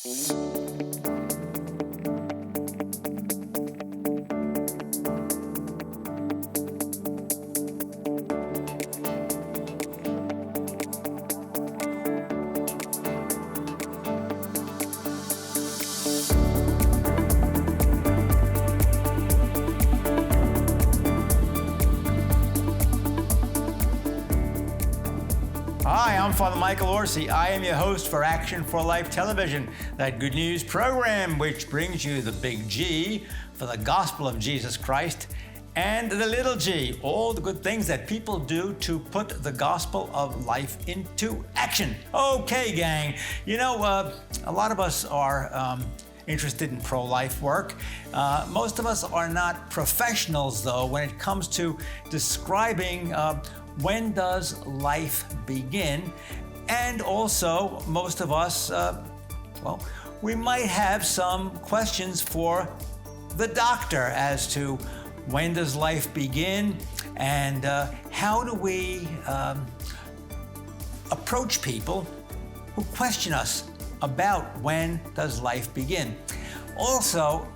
Hi, I'm Father Michael Orsi. I am your host for Action for Life Television, that good news program which brings you the big G for the gospel of Jesus Christ and the little g, all the good things that people do to put the gospel of life into action. Okay, gang, you know, a lot of us are interested in pro-life work. Most of us are not professionals, though, when it comes to describing when does life begin? And also, most of us, well, we might have some questions for the doctor as to when does life begin and how do we approach people who question us about when does life begin. Also,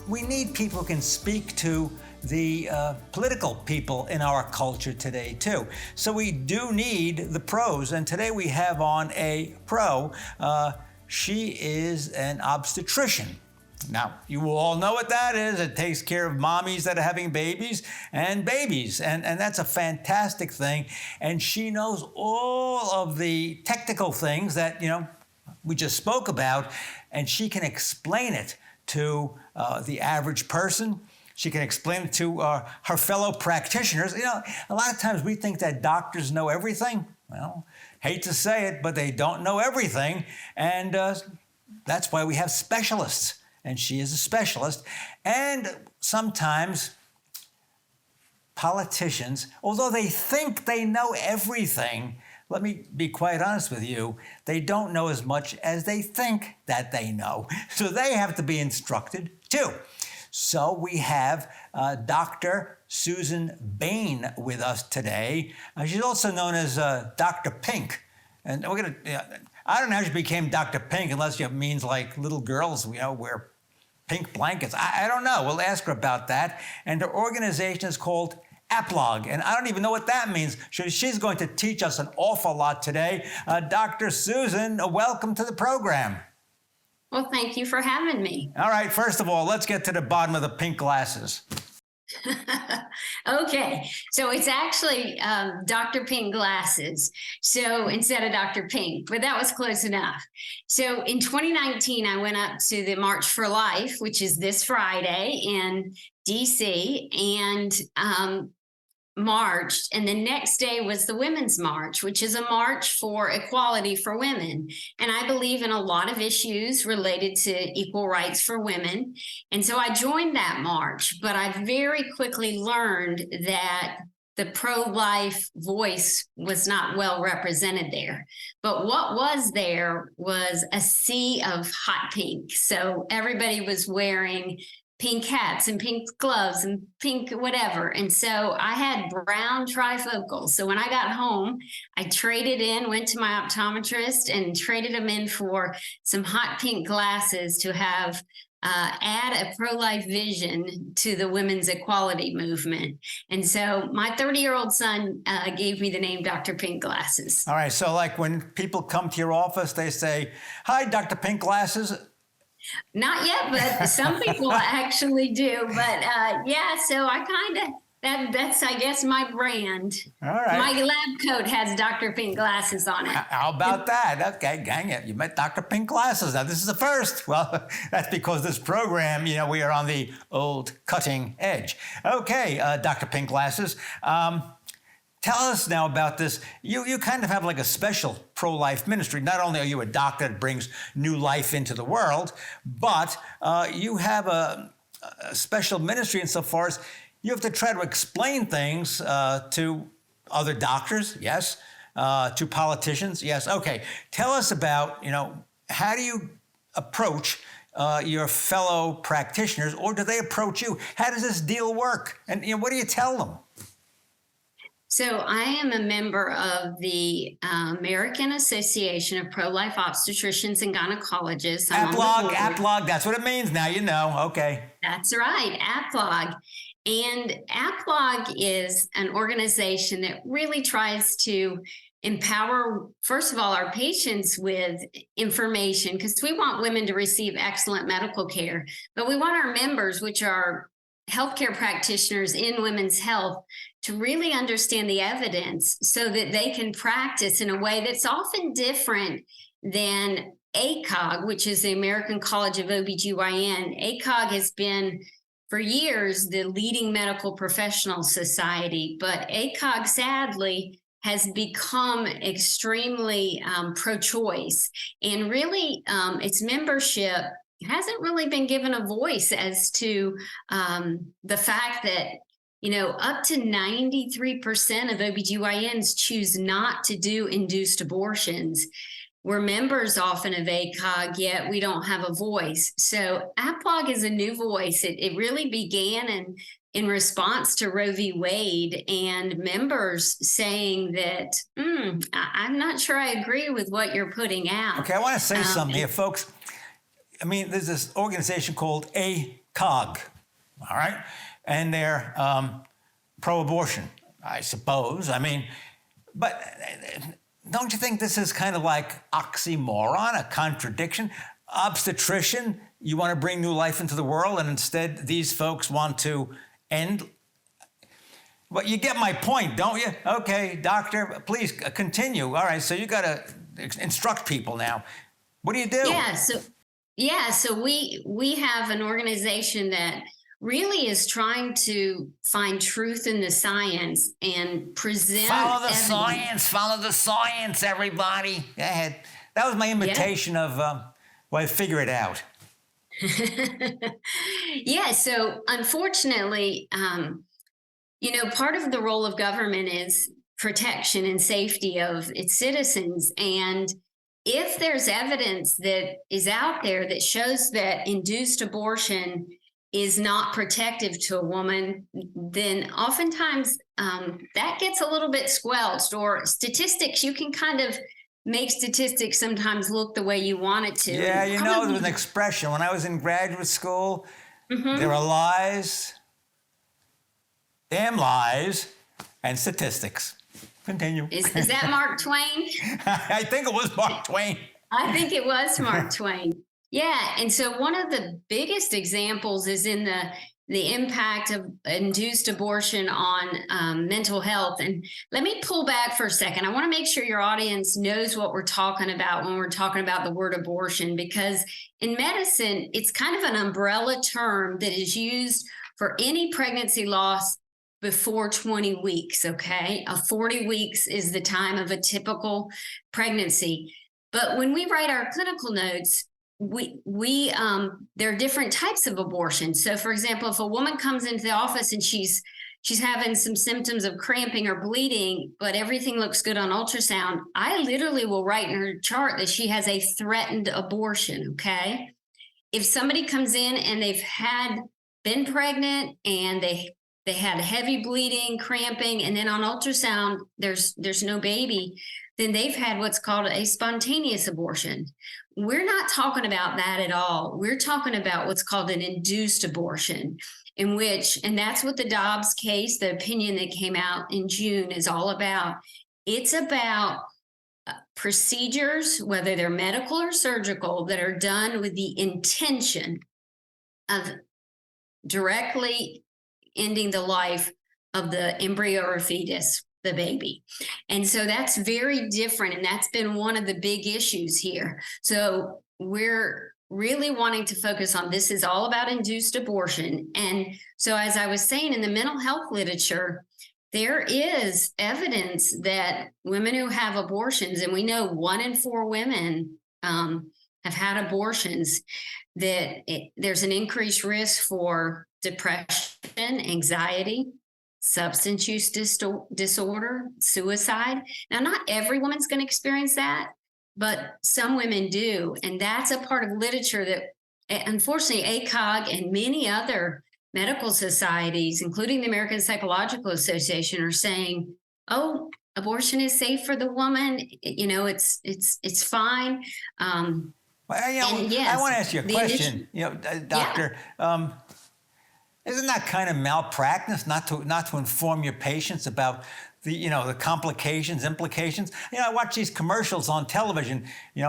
we need people who can speak to the political people in our culture today too. So we do need the pros, and today we have on a pro. She is an obstetrician. Now, you all know what that is. It takes care of mommies that are having babies, and that's a fantastic thing. And she knows all of the technical things that, you know, we just spoke about, and she can explain it to the average person. She can explain it to her fellow practitioners. You know, a lot of times we think that doctors know everything. Well, hate to say it, but they don't know everything. And that's why we have specialists. And she is a specialist. And sometimes politicians, although they think they know everything, let me be quite honest with you, they don't know as much as they think that they know. So they have to be instructed too. So we have Dr. Susan Bane with us today. She's also known as Dr. Pink. And we're gonna, I don't know how she became Dr. Pink unless it means like little girls, you know, wear pink blankets. I don't know. We'll ask her about that. And her organization is called AAPLOG, and I don't even know what that means. She's going to teach us an awful lot today. Dr. Susan, welcome to the program. Well, thank you for having me. All right, first of all, let's get to the bottom of the pink glasses. Okay, so it's actually Dr. Pink glasses. So instead of Dr. Pink, but that was close enough. So in 2019, I went up to the March for Life, which is this Friday in DC, and marched, and the next day was the Women's March, which is a march for equality for women. And I believe in a lot of issues related to equal rights for women. And so I joined that march, but I very quickly learned that the pro-life voice was not well represented there. But what was there was a sea of hot pink. So everybody was wearing pink hats and pink gloves and pink whatever. And so I had brown trifocals. So when I got home, I traded in, went to my optometrist and traded them in for some hot pink glasses to have add a pro-life vision to the women's equality movement. And so my 30-year-old son gave me the name Dr. Pink Glasses. All right, so like when people come to your office, they say, "Hi, Dr. Pink Glasses." Not yet, but some people actually do. But yeah, so I kind of, that's, I guess, my brand. All right. My lab coat has Dr. Pink Glasses on it. How about that? Okay, gang it. You met Dr. Pink Glasses. Now, this is the first. Well, that's because this program, you know, we are on the old cutting edge. Okay, Dr. Pink Glasses. Tell us now about this. You kind of have like a special pro-life ministry. Not only are you a doctor that brings new life into the world, but you have a special ministry insofar as you have to try to explain things to other doctors, yes, to politicians, yes. Okay, tell us about, you know, how do you approach your fellow practitioners, or do they approach you? How does this deal work? And you know, what do you tell them? So I am a member of the American Association of Pro-Life Obstetricians and Gynecologists. AAPLOG, that's what it means now, you know, okay. That's right, AAPLOG. And AAPLOG is an organization that really tries to empower, first of all, our patients with information, because we want women to receive excellent medical care, but we want our members, which are healthcare practitioners in women's health, to really understand the evidence so that they can practice in a way that's often different than ACOG, which is the American College of OBGYN. ACOG has been for years the leading medical professional society, but ACOG sadly has become extremely pro-choice, and really its membership hasn't really been given a voice as to the fact that, you know, up to 93% of OBGYNs choose not to do induced abortions. We're members often of ACOG, yet we don't have a voice. So APLOG is a new voice. It really began in response to Roe v. Wade, and members saying that, I'm not sure I agree with what you're putting out. Okay, I want to say something here, folks. I mean, there's this organization called ACOG, all right? And they're pro-abortion, I suppose. I mean, but don't you think this is kind of like oxymoron, a contradiction? Obstetrician, you want to bring new life into the world, and instead these folks want to end. But you get my point, don't you? Okay, doctor, please continue. All right, so you got to instruct people now. What do you do? So we have an organization that really is trying to find truth in the science and present Follow the science, everybody. Go ahead. That was my imitation of, figure it out. Yeah, so unfortunately, part of the role of government is protection and safety of its citizens. And if there's evidence that is out there that shows that induced abortion is not protective to a woman, then oftentimes that gets a little bit squelched. Or statistics, you can kind of make statistics sometimes look the way you want it to. Yeah, there was an expression. When I was in graduate school, there are lies, damn lies, and statistics. Continue. Is that Mark Twain? I think it was Mark Twain. I think it was Mark Twain. Yeah, and so one of the biggest examples is in the impact of induced abortion on mental health. And let me pull back for a second. I want to make sure your audience knows what we're talking about when we're talking about the word abortion, because in medicine, it's kind of an umbrella term that is used for any pregnancy loss before 20 weeks, okay? 40 weeks is the time of a typical pregnancy. But when we write our clinical notes, there are different types of abortion. So for example, if a woman comes into the office and she's having some symptoms of cramping or bleeding, but everything looks good on ultrasound, I literally will write in her chart that she has a threatened abortion, okay? If somebody comes in and they've been pregnant and they had heavy bleeding, cramping, and then on ultrasound, there's no baby, then they've had what's called a spontaneous abortion. We're not talking about that at all. We're talking about what's called an induced abortion, and that's what the Dobbs case, the opinion that came out in June, is all about. It's about procedures, whether they're medical or surgical, that are done with the intention of directly ending the life of the embryo or fetus, the baby. And so that's very different. And that's been one of the big issues here. So we're really wanting to focus on, this is all about induced abortion. And so as I was saying, in the mental health literature, there is evidence that women who have abortions, and we know 1 in 4 women have had abortions, that there's an increased risk for depression, anxiety, substance use disorder, suicide. Now, not every woman's going to experience that, but some women do. And that's a part of literature that, unfortunately, ACOG and many other medical societies, including the American Psychological Association, are saying oh, abortion is safe for the woman. It's fine. Well, And I yes, want to ask you a the initial, question, yeah. doctor. Isn't that kind of malpractice not to inform your patients about the complications, implications? I watch these commercials on television,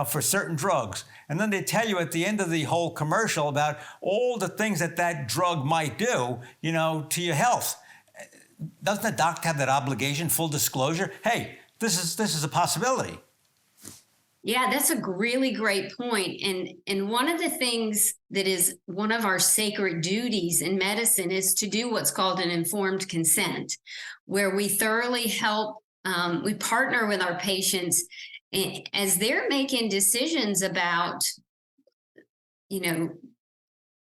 for certain drugs, and then they tell you at the end of the whole commercial about all the things that drug might do, to your health. Doesn't the doctor have that obligation, full disclosure? Hey, this is a possibility. Yeah, that's a really great point. And one of the things that is one of our sacred duties in medicine is to do what's called an informed consent, where we thoroughly help, we partner with our patients as they're making decisions about,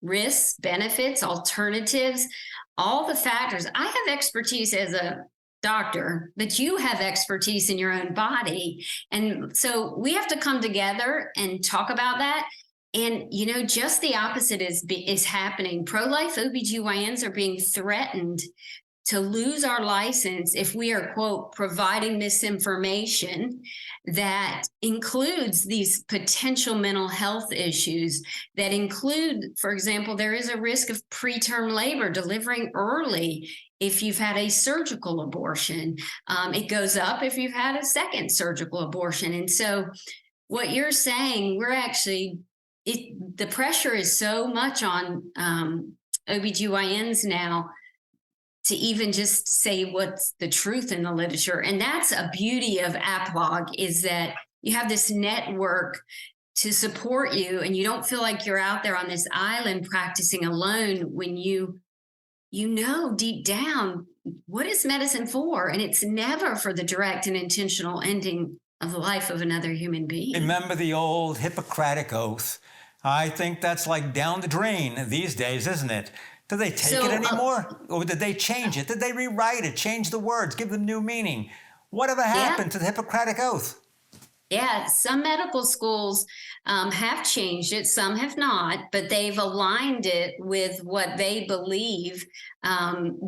risks, benefits, alternatives, all the factors. I have expertise as a doctor, but you have expertise in your own body. And so we have to come together and talk about that. And, just the opposite is happening. Pro-life OBGYNs are being threatened to lose our license if we are, quote, providing misinformation that includes these potential mental health issues that include, for example, there is a risk of preterm labor, delivering early if you've had a surgical abortion. It goes up if you've had a second surgical abortion. And so what you're saying, the pressure is so much on OBGYNs now to even just say what's the truth in the literature. And that's a beauty of AAPLOG, is that you have this network to support you, and you don't feel like you're out there on this island practicing alone when you know deep down what is medicine for, and it's never for the direct and intentional ending of the life of another human being. Remember the old Hippocratic Oath? I think that's like down the drain these days, isn't it? Do they take it anymore? Or did they change it? Did they rewrite it, change the words, give them new meaning? Whatever happened to the Hippocratic Oath? Yeah, some medical schools have changed it, some have not, but they've aligned it with what they believe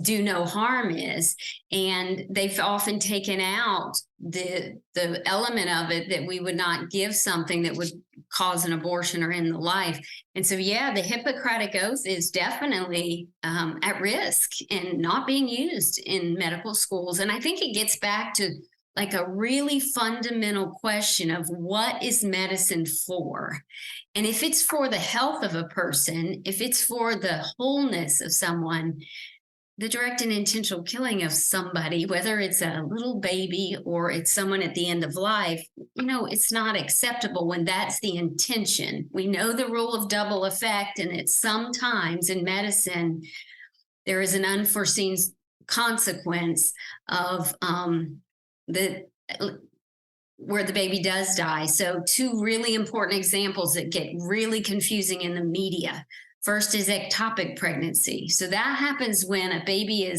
do no harm is. And they've often taken out the element of it that we would not give something that would cause an abortion or end the life. And so, yeah, the Hippocratic Oath is definitely at risk and not being used in medical schools. And I think it gets back to like a really fundamental question of what is medicine for? And if it's for the health of a person, if it's for the wholeness of someone, the direct and intentional killing of somebody, whether it's a little baby or it's someone at the end of life, it's not acceptable when that's the intention. We know the rule of double effect, and it's sometimes in medicine, there is an unforeseen consequence of where the baby does die. So two really important examples that get really confusing in the media. First is ectopic pregnancy. So that happens when a baby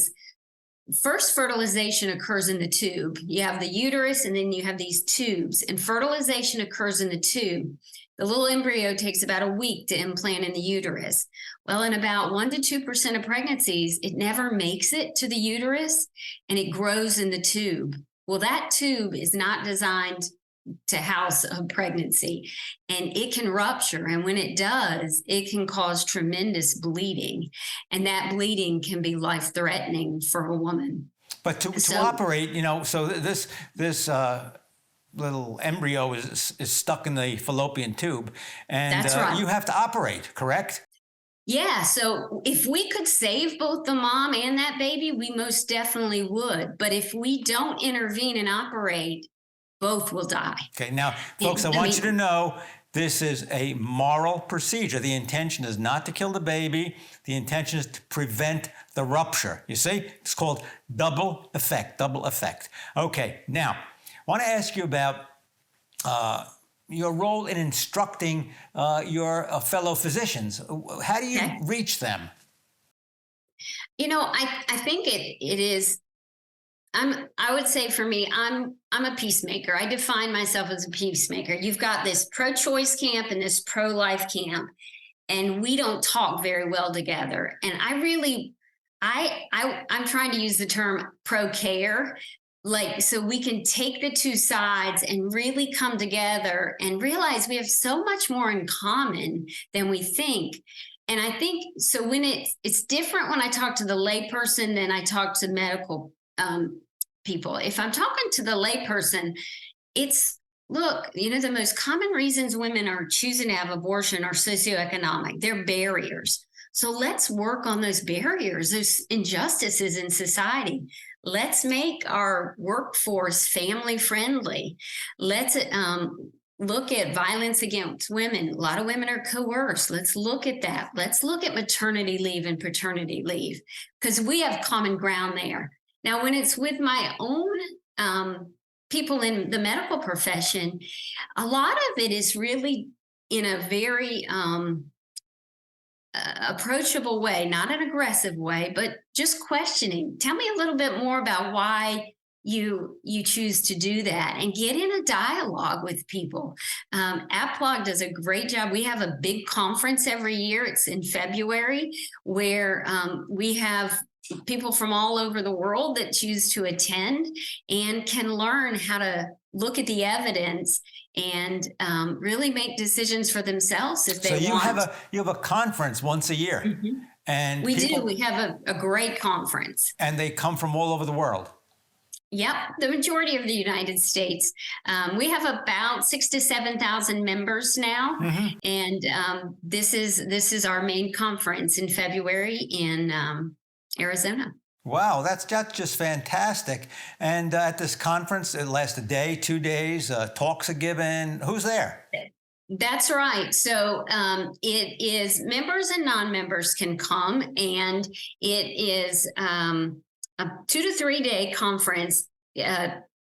first fertilization occurs in the tube. You have the uterus, and then you have these tubes, and fertilization occurs in the tube. The little embryo takes about a week to implant in the uterus. Well, in about 1% to 2% of pregnancies, it never makes it to the uterus, and it grows in the tube. Well, that tube is not designed to house a pregnancy, and it can rupture. And when it does, it can cause tremendous bleeding, and that bleeding can be life-threatening for a woman. But to operate, so this little embryo is stuck in the fallopian tube, and That's right. You have to operate, correct? Yeah, so if we could save both the mom and that baby, we most definitely would. But if we don't intervene and operate, both will die. Okay, now, folks, I want you to know this is a moral procedure. The intention is not to kill the baby. The intention is to prevent the rupture. You see, it's called double effect, double effect. Okay, now, I want to ask you about your role in instructing your fellow physicians. How do you reach them? I think it is. I would say for me, I'm a peacemaker. I define myself as a peacemaker. You've got this pro-choice camp and this pro-life camp, and we don't talk very well together. And I'm trying to use the term pro-care, like, so we can take the two sides and really come together and realize we have so much more in common than we think. And I think, so when it's different when I talk to the layperson than I talk to medical people. If I'm talking to the layperson, it's, look, the most common reasons women are choosing to have abortion are socioeconomic. They're barriers. So let's work on those barriers, those injustices in society. Let's make our workforce family friendly. Let's look at violence against women. A lot of women are coerced. Let's look at that. Let's look at maternity leave and paternity leave, because we have common ground there. Now, when it's with my own people in the medical profession, a lot of it is really in a very approachable way, not an aggressive way, but just questioning. Tell me a little bit more about why you choose to do that, and get in a dialogue with people. AAPLOG does a great job. We have a big conference every year. It's in February, where we have people from all over the world that choose to attend and can learn how to look at the evidence and really make decisions for themselves if they want. So you have a conference once a year. Mm-hmm. And we do. We have a great conference. And they come from all over the world. Yep, the majority of the United States. We have about 6,000 to 7,000 members now, mm-hmm. and this is our main conference in February in Arizona. Wow, that's just fantastic. And at this conference, it lasts a day, 2 days, talks are given. Who's there? That's right. So it is members and non-members can come, and it is a 2 to 3 day conference.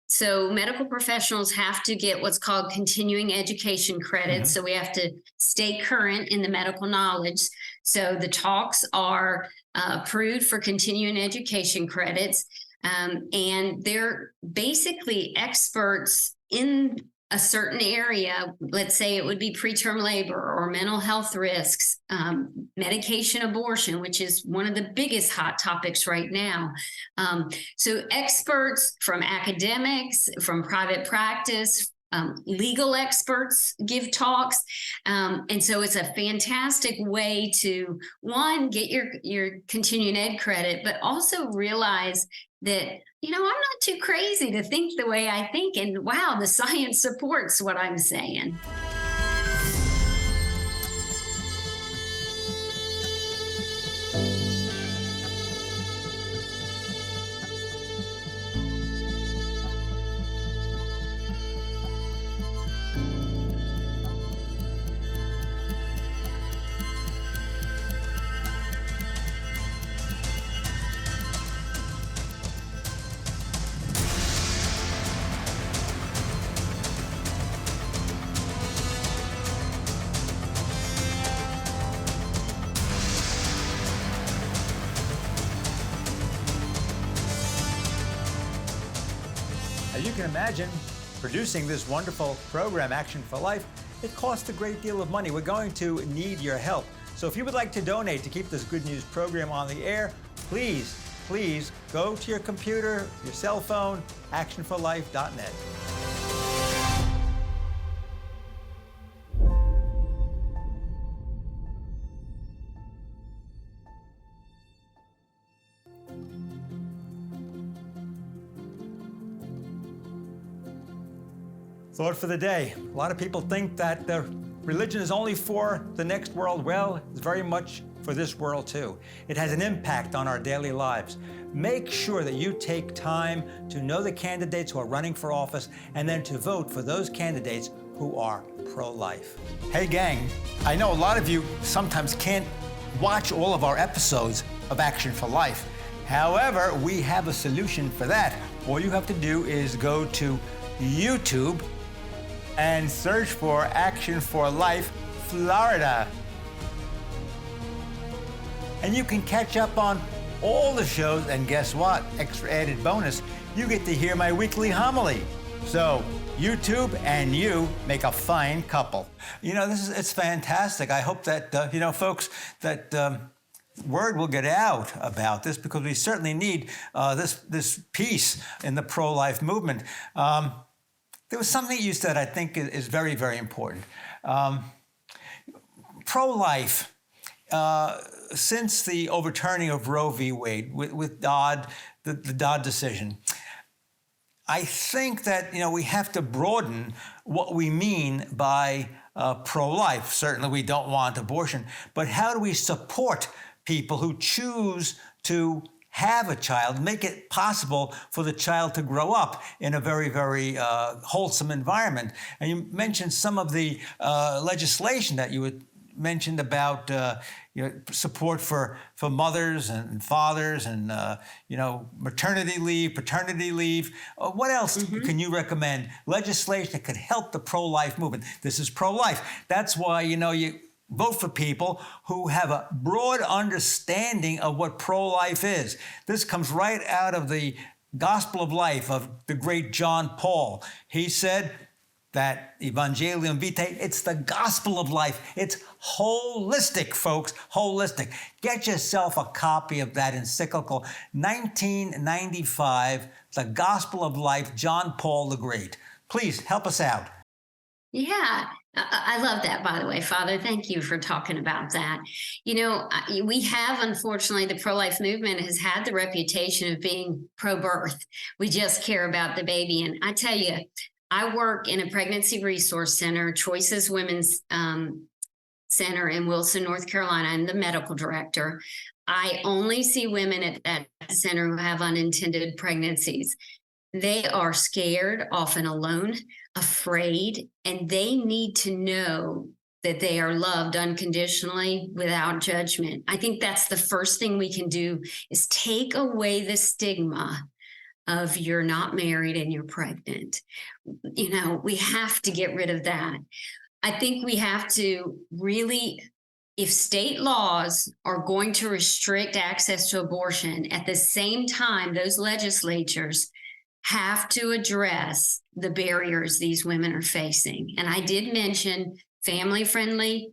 So medical professionals have to get what's called continuing education credits. Mm-hmm. So we have to stay current in the medical knowledge. So the talks are approved for continuing education credits. And they're basically experts in a certain area. Let's say it would be preterm labor or mental health risks, medication abortion, which is one of the biggest hot topics right now. So experts from academics, from private practice, legal experts give talks. And so it's a fantastic way to, one, get your continuing ed credit, but also realize that, I'm not too crazy to think the way I think. And wow, the science supports what I'm saying. As you can imagine, producing this wonderful program, Action for Life, it costs a great deal of money. We're going to need your help. So if you would like to donate to keep this good news program on the air, please go to your computer, your cell phone, actionforlife.net. Thought for the day. A lot of people think that the religion is only for the next world. Well, it's very much for this world too. It has an impact on our daily lives. Make sure that you take time to know the candidates who are running for office and then to vote for those candidates who are pro-life. Hey gang, I know a lot of you sometimes can't watch all of our episodes of Action for Life. However, we have a solution for that. All you have to do is go to YouTube and search for Action for Life Florida. And you can catch up on all the shows, and guess what? Extra added bonus, you get to hear my weekly homily. So YouTube and you make a fine couple. It's fantastic. I hope that, folks, that word will get out about this, because we certainly need this piece in the pro-life movement. There was something you said I think is very, very important. Pro-life, since the overturning of Roe v. Wade with Dodd, the Dodd decision, I think that we have to broaden what we mean by pro-life. Certainly, we don't want abortion, but how do we support people who choose to have a child, make it possible for the child to grow up in a very, very wholesome environment? And you mentioned some of the legislation that you had mentioned about support for mothers and fathers, and maternity leave, paternity leave. What else can you recommend? Legislation that could help the pro-life movement. This is pro-life. That's why you vote for people who have a broad understanding of what pro-life is. This comes right out of the Gospel of Life of the great John Paul. He said that Evangelium Vitae, it's the gospel of life. It's holistic, folks, holistic. Get yourself a copy of that encyclical, 1995, The Gospel of Life, John Paul the Great. Please help us out. Yeah, I love that, by the way, Father. Thank you for talking about that. We have, unfortunately, the pro-life movement has had the reputation of being pro-birth. We just care about the baby. And I tell you, I work in a pregnancy resource center, Choices Women's Center in Wilson, North Carolina. I'm the medical director. I only see women at that center who have unintended pregnancies. They are scared, often alone, afraid, and they need to know that they are loved unconditionally without judgment. I think that's the first thing we can do, is take away the stigma of you're not married and you're pregnant. We have to get rid of that. I think we have to really, if state laws are going to restrict access to abortion, at the same time, those legislatures have to address the barriers these women are facing. And I did mention family-friendly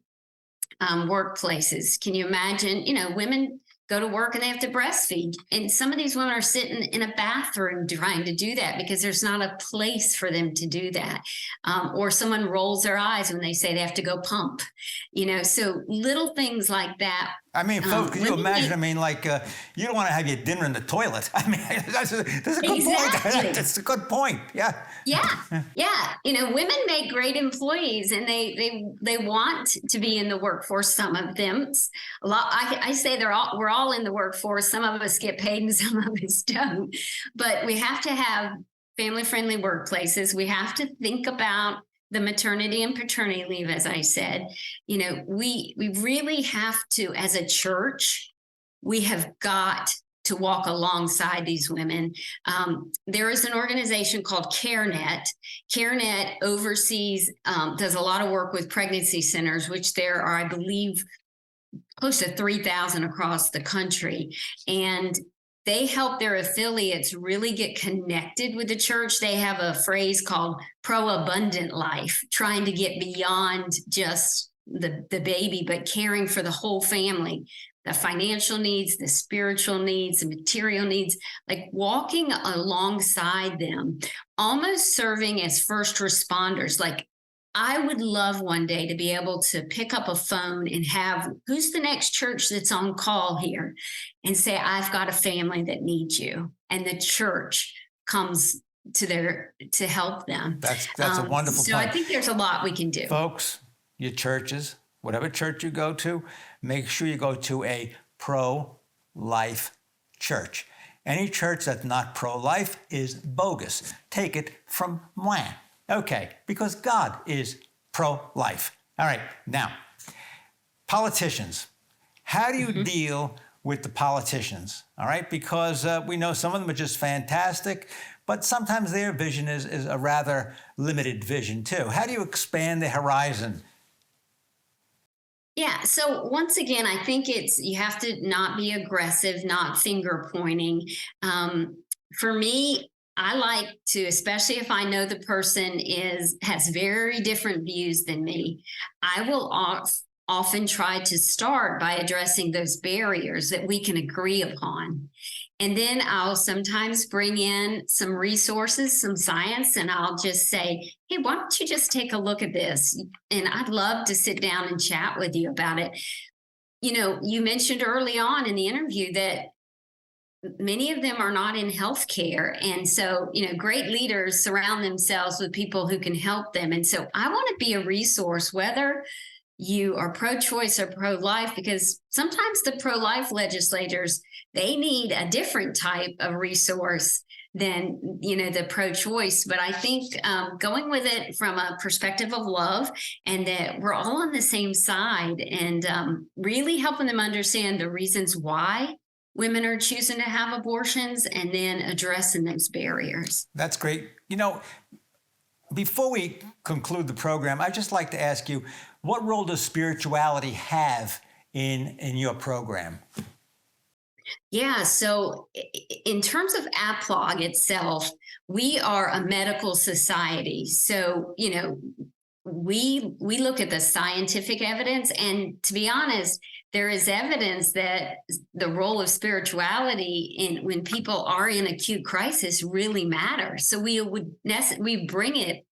workplaces. Can you imagine, women go to work and they have to breastfeed. And some of these women are sitting in a bathroom trying to do that because there's not a place for them to do that. Or someone rolls their eyes when they say they have to go pump, so little things like that. I mean, folks, can you imagine? You don't want to have your dinner in the toilet. That's a good Exactly. point. That's a good point. Yeah. Yeah. Women make great employees, and they want to be in the workforce. Some of them, I say we're all in the workforce. Some of us get paid and some of us don't. But we have to have family-friendly workplaces. We have to think about the maternity and paternity leave, as I said. We really have to, as a church, we have got to walk alongside these women. There is an organization called CareNet. CareNet oversees, does a lot of work with pregnancy centers, which there are, I believe, close to 3,000 across the country. And they help their affiliates really get connected with the church. They have a phrase called pro-abundant life, trying to get beyond just the baby, but caring for the whole family, the financial needs, the spiritual needs, the material needs, like walking alongside them, almost serving as first responders. Like, I would love one day to be able to pick up a phone and have, who's the next church that's on call here, and say, I've got a family that needs you. And the church comes to help them. That's a wonderful point. So I think there's a lot we can do. Folks, your churches, whatever church you go to, make sure you go to a pro-life church. Any church that's not pro-life is bogus. Take it from moi. Okay, because God is pro-life. All right, now, politicians. How do you deal with the politicians? All right, because we know some of them are just fantastic, but sometimes their vision is a rather limited vision too. How do you expand the horizon? Yeah, so once again, I think you have to not be aggressive, not finger pointing. For me, I like to, especially if I know the person has very different views than me, I will often try to start by addressing those barriers that we can agree upon. And then I'll sometimes bring in some resources, some science, and I'll just say, hey, why don't you just take a look at this? And I'd love to sit down and chat with you about it. You know, you mentioned early on in the interview that many of them are not in healthcare. And so, you know, great leaders surround themselves with people who can help them. And so I want to be a resource, whether you are pro-choice or pro-life, because sometimes the pro-life legislators, they need a different type of resource than, you know, the pro-choice. But I think going with it from a perspective of love, and that we're all on the same side, and really helping them understand the reasons why women are choosing to have abortions, and then addressing those barriers. That's great. You know, before we conclude the program, I'd just like to ask you, what role does spirituality have in your program? Yeah, so in terms of AAPLOG itself, we are a medical society. So, you know, we look at the scientific evidence, and to be honest, there is evidence that the role of spirituality in when people are in acute crisis really matters. So we bring it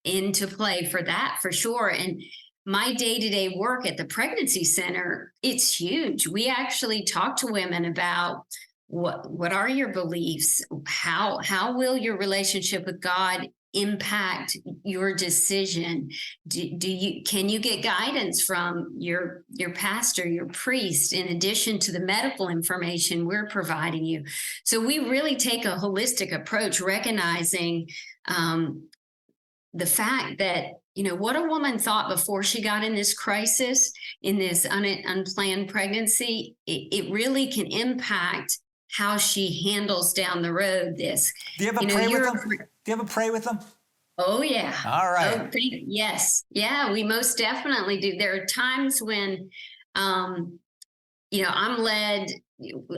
into play for that, for sure. And my day-to-day work at the pregnancy center, it's huge. We actually talk to women about what are your beliefs? How will your relationship with God impact your decision? Can you get guidance from your pastor, your priest, in addition to the medical information we're providing you? So we really take a holistic approach, recognizing the fact that, you know, what a woman thought before she got in this crisis, in this unplanned pregnancy, it really can impact how she handles down the road this. Do you ever pray with them? Do you ever pray with them? Oh, yeah. All right. Oh, yes. Yeah, we most definitely do. There are times when, you know, I'm led,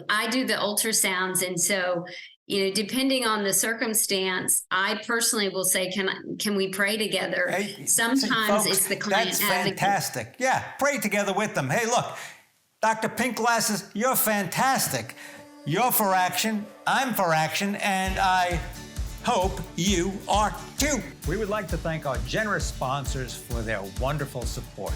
I do the ultrasounds. And so, you know, depending on the circumstance, I personally will say, can we pray together? Hey, sometimes folks, it's the client that's advocate. fantastic. Yeah, pray together with them. Hey, look, Dr. Pink Glasses, you're fantastic. You're for action, I'm for action, and I hope you are too. We would like to thank our generous sponsors for their wonderful support.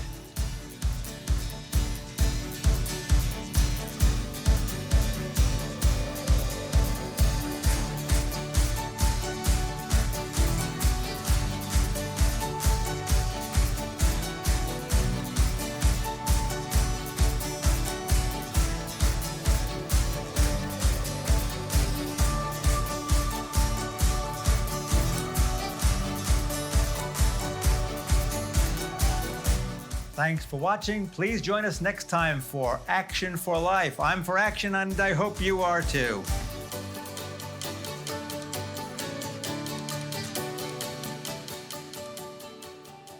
Thanks for watching. Please join us next time for Action for Life. I'm for action, and I hope you are too.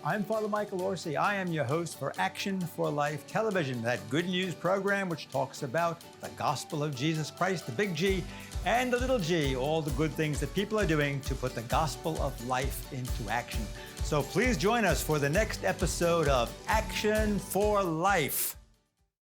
I'm Father Michael Orsi. I am your host for Action for Life Television, that good news program which talks about the gospel of Jesus Christ, the big G, and the little g, all the good things that people are doing to put the gospel of life into action. So please join us for the next episode of Action for Life.